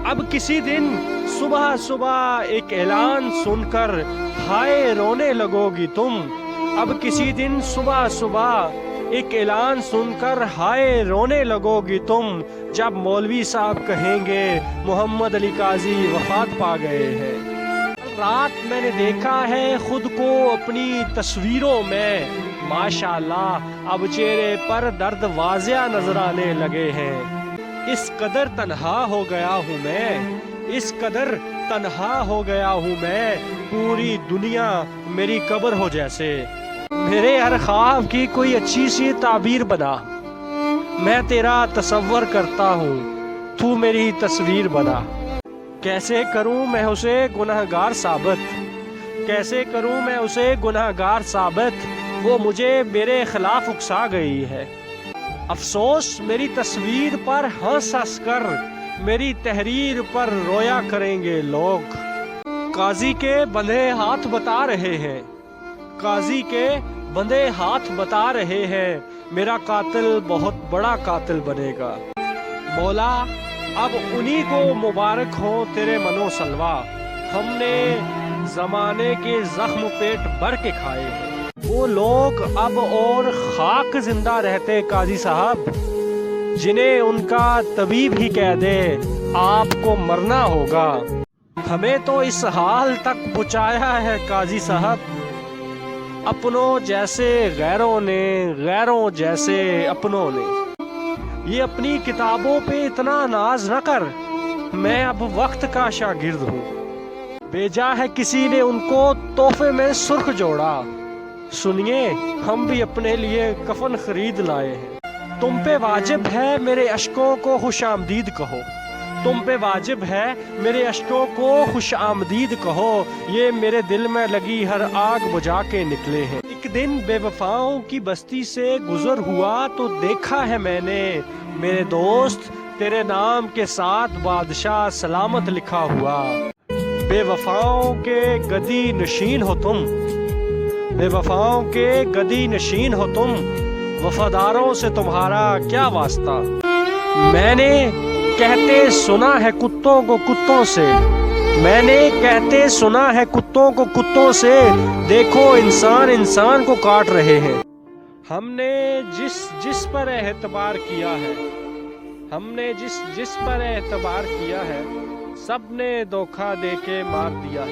اب کسی دن صبح صبح ایک اعلان سن کر ہائے رونے لگو گی تم. اب کسی دن صبح صبح ایک اعلان سن کر ہائے رونے لگو گی تم, جب مولوی صاحب کہیں گے محمد علی قاضی وفات پا گئے ہیں. رات میں نے دیکھا ہے خود کو اپنی تصویروں میں, ماشاءاللہ اب چہرے پر درد واضح نظر آنے لگے ہیں. اس قدر تنہا ہو گیا ہوں میں, اس قدر تنہا ہو گیا ہوں میں, پوری دنیا میری قبر ہو جیسے. میرے ہر خواب کی کوئی اچھی سی تعبیر بنا, میں تیرا تصور کرتا ہوں, تو میری تصویر بنا. کیسے کروں میں اسے گنہگار ثابت, کیسے کروں میں اسے گنہگار ثابت, وہ مجھے میرے خلاف اکسا گئی ہے. افسوس میری تصویر پر ہنس ہنس کر میری تحریر پر رویا کریں گے لوگ. قاضی کے بندھے ہاتھ بتا رہے ہیں, قاضی کے بندھے ہاتھ بتا رہے ہیں, میرا قاتل بہت بڑا قاتل بنے گا. مولا اب انہی کو مبارک ہو تیرے منو سلوا, ہم نے زمانے کے زخم پیٹ بھر کے کھائے ہیں. وہ لوگ اب اور خاک زندہ رہتے قاضی صاحب, جنہیں ان کا طبیب ہی کہہ دے آپ کو مرنا ہوگا. ہمیں تو اس حال تک پہنچایا ہے قاضی صاحب, اپنوں جیسے غیروں نے, غیروں جیسے اپنوں نے. یہ اپنی کتابوں پہ اتنا ناز نہ کر, میں اب وقت کا شاگرد ہوں. بھیجا ہے کسی نے ان کو تحفے میں سرخ جوڑا, سنیے ہم بھی اپنے لیے کفن خرید لائے ہیں. تم پہ واجب ہے میرے اشکوں کو خوش آمدید کہو, تم پہ واجب ہے میرے اشکوں کو خوش آمدید کہو, یہ میرے دل میں لگی ہر آگ بجھا کے نکلے ہیں. ایک دن بے وفاؤں کی بستی سے گزر ہوا تو دیکھا ہے میں نے میرے دوست تیرے نام کے ساتھ بادشاہ سلامت لکھا ہوا. بے وفاؤں کے گدی نشین ہو تم, بے وفاؤں کے گدی نشین ہو تم, وفاداروں سے تمہارا کیا واسطہ. میں نے کہتے سنا ہے کتوں کو کتوں سے, میں نے کہتے سنا ہے کتوں کو کتوں سے, دیکھو انسان انسان کو کاٹ رہے ہیں. ہم نے جس پر اعتبار کیا ہے, ہم نے جس پر اعتبار کیا ہے, سب نے دھوکہ دے کے مار دیا ہے.